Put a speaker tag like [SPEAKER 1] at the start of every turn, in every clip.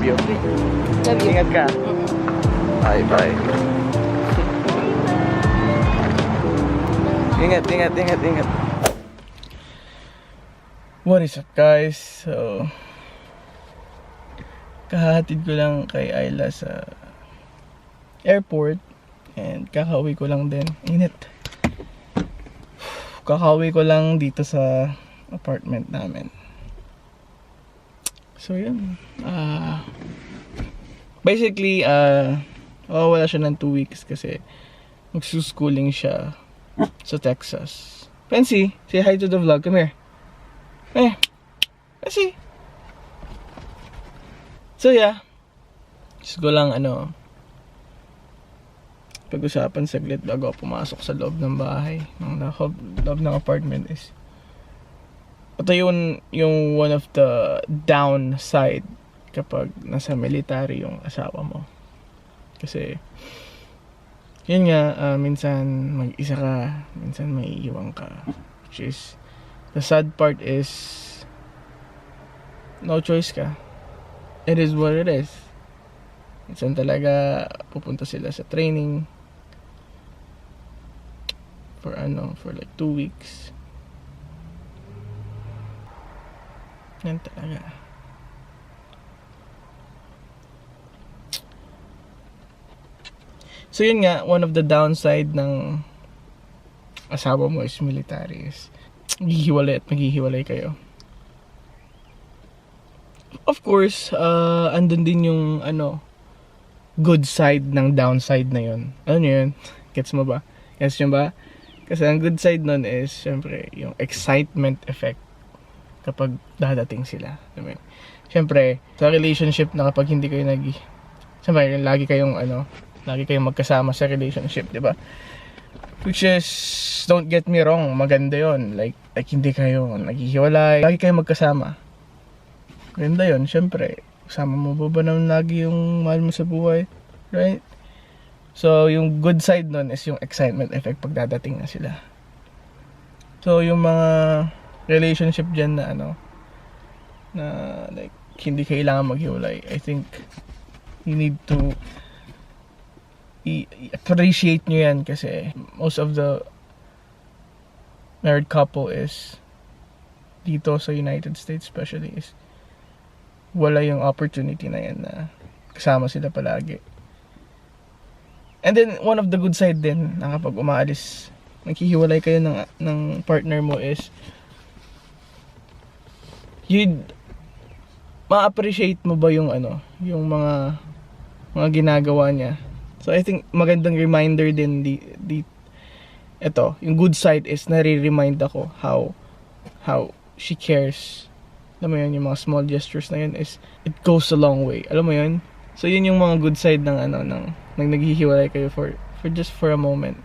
[SPEAKER 1] love you.
[SPEAKER 2] Love you.
[SPEAKER 1] Ingat ka. Bye bye. Ingat. What is up guys? So kahatid ko lang kay Ayla sa airport and kakauwi ko lang din. Init. Kakauwi ko lang dito sa apartment namin. So yun. Basically wala siya ng 2 weeks kasi magsuschooling siya sa Texas. Fancy, say hi to the vlog. Come here. Fancy. So yeah, just go lang pag-usapan saglit bago ako pumasok sa loob ng bahay, ng loob ng apartment is ito yung one of the downside kapag nasa military yung asawa mo. Kasi yun nga, minsan mag-isa ka, minsan may iwan ka, which is the sad part is no choice ka. It is what it is. Minsan talaga pupunta sila sa training for like 2 weeks. Yan talaga. So yun nga, one of the downside ng asawa mo is military is maghihiwalay kayo. Of course, andun din yung good side ng downside na yun. Ano yun? Gets mo ba? Gets nyo ba? Kasi ang good side nun is syempre yung excitement effect kapag dadating sila. I mean, syempre sa relationship na kapag hindi kayo syempre lagi kayong magkasama sa relationship, di ba? Which is, don't get me wrong, maganda yon. Like hindi kayo naghihiwalay, lagi kayo magkasama. Maganda yon, syempre. Kasama mo ba naman lagi yung mahal mo sa buhay? Right? So, yung good side nun is yung excitement effect pag dadating na sila. So, yung mga relationship dyan na na like, hindi kailangan maghiwalay. I think, you need to appreciate nyo yan kasi most of the married couple is dito sa United States especially is wala yung opportunity na yan na kasama sila palagi. And then one of the good side din na kapag umaalis, naghihiwalay kayo ng partner mo is you'd ma-appreciate mo ba yung yung mga ginagawa niya. So I think magandang reminder din ito, yung good side is nare-remind ako how she cares. Alam mo yun, yung mga small gestures na yun is it goes a long way. Alam mo yun? So yun yung mga good side ng naghihiwalay kayo for just for a moment.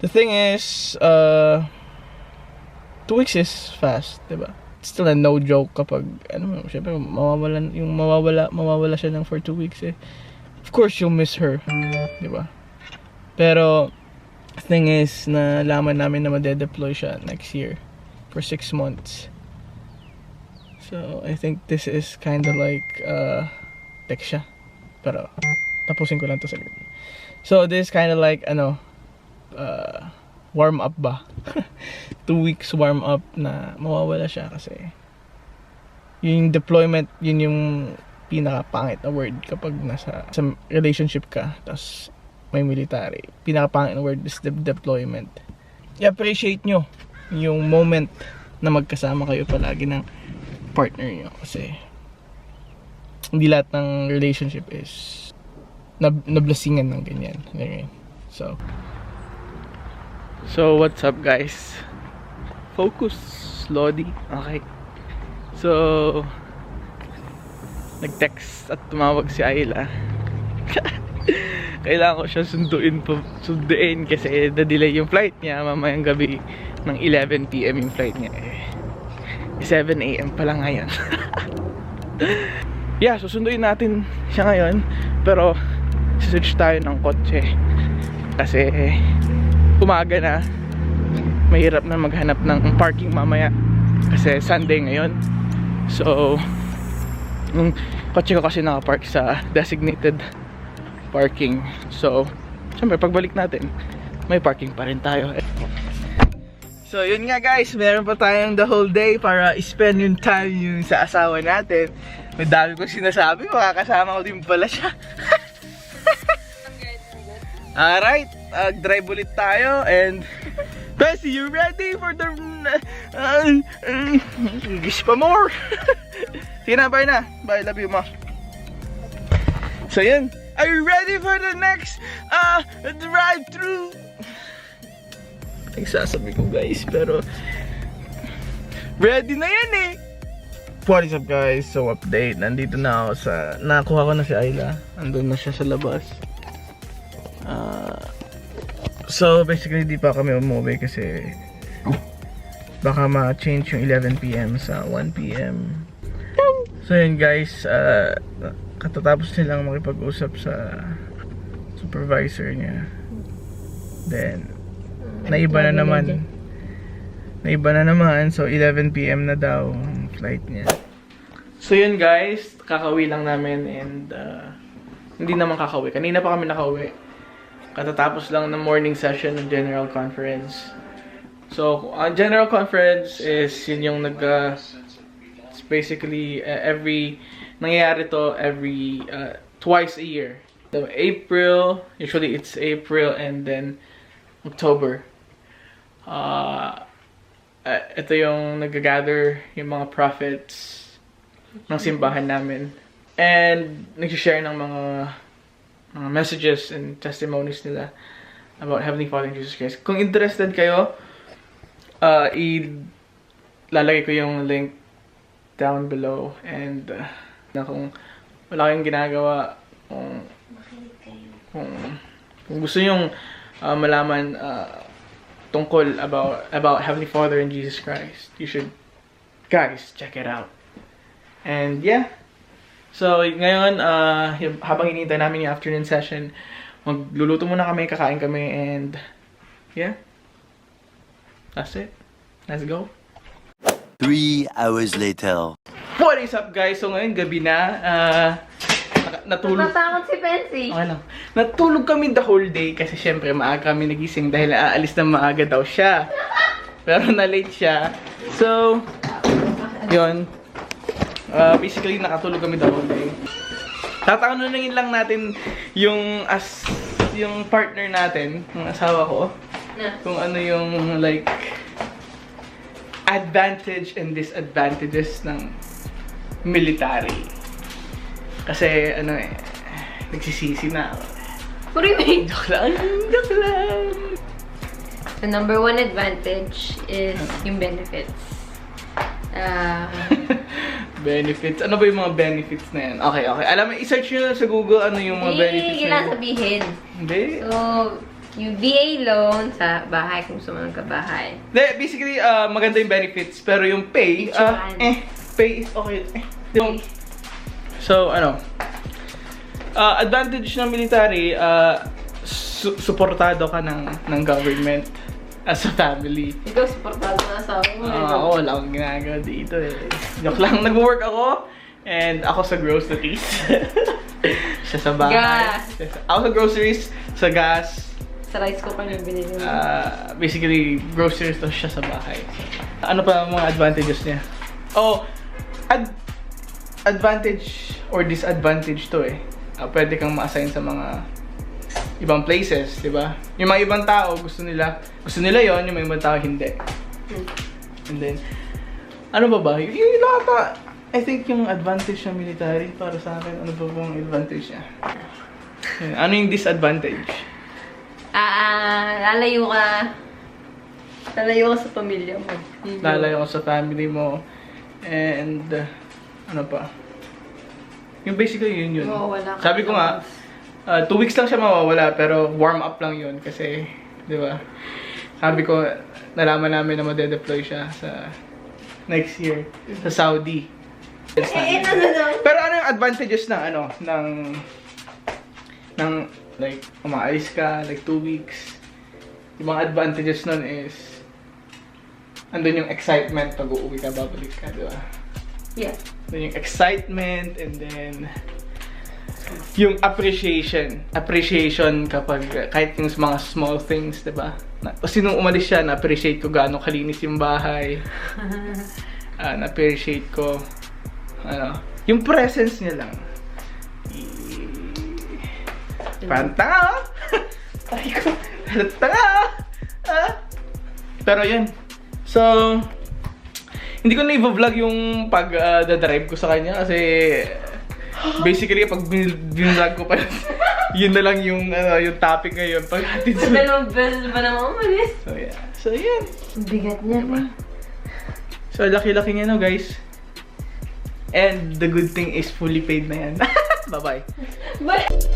[SPEAKER 1] The thing is 2 weeks is fast, diba? It's still a no joke kapag syempre mawawala siya ng for 2 weeks eh. Of course, you'll miss her. Diba? Pero, the thing is, nalaman namin na madedeploy siya next year for 6 months. So, I think this is kind of like, text siya. Pero, tapusin ko lang to saglit. So, this is kind of like, warm up ba? 2 weeks warm up na mawawala siya kasi yung deployment, yun yung pinaka-pangit na word kapag nasa relationship ka tapos may military. Pinaka-pangit na word is deployment. I-appreciate nyo yung moment na magkasama kayo palagi ng partner nyo kasi hindi lahat ng relationship is nablasingan ng ganyan. So what's up guys? Focus, Lodi. Okay. So nag-text at tumawag si Ayla. Kailangan ko siya sunduin kasi na-delay yung flight niya mamayang gabi ng 11 PM yung flight niya 7 AM pa lang ngayon. Yeah, susunduin natin siya ngayon pero switch tayo ng kotse kasi umaga na, mahirap na maghanap ng parking mamaya kasi Sunday ngayon. So kotse ko kasi nakapark sa designated parking. So, syempre pagbalik natin, may parking pa rin tayo. So, yun nga guys, meron pa tayong the whole day para spend yung time yung sa asawa natin. May dami ko sinasabi, makakasama ko din pala siya. Alright, drive ulit tayo and Bessie, you ready for the English pa more? Sige na, bye na. Bye, love you, ma. So yun, are you ready for the next drive-thru? Nagsasabi ko guys, pero ready na yan eh. What is up guys? So update, nandito na ako sa, nakuha ko na si Ayla. Andun na siya sa labas. So basically di pa kami umuwi kasi baka ma-change yung 11 PM sa 1 PM. So yun guys, katatapos nilang makipag-usap sa supervisor niya. Then naiba na naman, so 11 PM na daw ang flight niya. So yun guys, kakauwi lang namin and hindi naman kakauwi, kanina pa kami nakauwi. Katatapos lang ng morning session ng general conference. So, ang general conference is yun yung it's basically nangyayari to every twice a year. So, April, usually it's April and then October. Ito yung nag-gather yung mga prophets ng simbahan namin. And nag-share ng mga messages and testimonies nila about Heavenly Father and Jesus Christ. Kung interested kayo, ilalagay ko yung link down below. And na kung wala kayong ginagawa, kung gusto nyong malaman tungkol about Heavenly Father and Jesus Christ, you should, guys, check it out. And yeah, so ngayon, habang hinihintay namin yung afternoon session, magluluto muna kami, kakain kami, and yeah, that's it. Let's go.
[SPEAKER 2] 3 hours later.
[SPEAKER 1] What is up guys? So ngayon gabi na, natulog.
[SPEAKER 3] Natatakot si Fancy.
[SPEAKER 1] Okay lang. Natulog kami the whole day kasi syempre maaga kami nagising dahil aalis na maaga daw siya. Pero na-late siya. So, yun. Basically, nakatulog kami the whole day. Tatanungin lang natin yung partner natin, yung asawa ko. Kung ano yung like advantage and disadvantages ng military. Kasi ano nagsisisi na.
[SPEAKER 3] What do you mean?
[SPEAKER 1] Joke lang.
[SPEAKER 3] The number one advantage is yung benefits.
[SPEAKER 1] Benefits. Ano ba yung mga benefits na yan? Okay. Alam mo, i-search nyo sa Google ano yung mga benefits na yan.
[SPEAKER 3] Hindi sabihin.
[SPEAKER 1] Hindi.
[SPEAKER 3] So, yung VA loan sa bahay, kung gusto mo nagkabahay.
[SPEAKER 1] Basically, maganda yung benefits. Pero yung pay, pay is okay. So, advantage ng military, suportado ka ng government as a family.
[SPEAKER 3] Ikaw, supportado na asawa mo.
[SPEAKER 1] Ako, wala akong ginagawa dito eh. Joke lang, nag-work ako. And ako sa groceries. Siya sa bahay.
[SPEAKER 3] Gas.
[SPEAKER 1] Ako sa groceries, sa gas.
[SPEAKER 3] Sa rice cooker yung binili mo.
[SPEAKER 1] Basically, groceries to siya sa bahay. Ano pa ang mga advantages niya? Advantage or disadvantage to eh. Pwede kang ma-assign sa mga ibang places, di ba? Yung mga ibang tao, gusto nila yon, yung mga ibang tao hindi. And then, ano ba? Yung lahat, I think yung advantage ng military para sa akin, ano ba bang advantage niya? Ano yung disadvantage?
[SPEAKER 3] Lalayo ka sa pamilya mo.
[SPEAKER 1] Lalayo ka sa family mo. And, ano pa? Yung basically yun.
[SPEAKER 3] Mawawala ka.
[SPEAKER 1] Sabi ko nga, 2 weeks lang siya mawawala, pero warm up lang yun kasi, di ba? Sabi ko, nalaman namin na madedeploy siya sa next year sa Saudi. Pero ano yung advantages ng like, umaalis ka, like 2 weeks. Yung mga advantages nun is, andun yung excitement pag uuwi ka, babalik ka, di ba?
[SPEAKER 3] Yeah.
[SPEAKER 1] Then yung excitement, and then yung appreciation kapag kahit yung mga small things, diba? Kasi nung umalis siya, na-appreciate ko gaano kalinis yung bahay. Na-appreciate ko yung presence niya lang. Parang tanga! Ay ko, tanga! Pero yun. So, hindi ko na i-vlog yung pag-drive ko sa kanya kasi basically pag binvlog ko pa yun na lang yung topic ngayon paghatid sa...
[SPEAKER 3] Dalawang beses ba naman umalis?
[SPEAKER 1] So yeah. So yan.
[SPEAKER 3] Bigat niya.
[SPEAKER 1] Diba? So laki-laki niya, no, guys. And the good thing is fully paid na yan. Bye-bye.
[SPEAKER 3] Bye!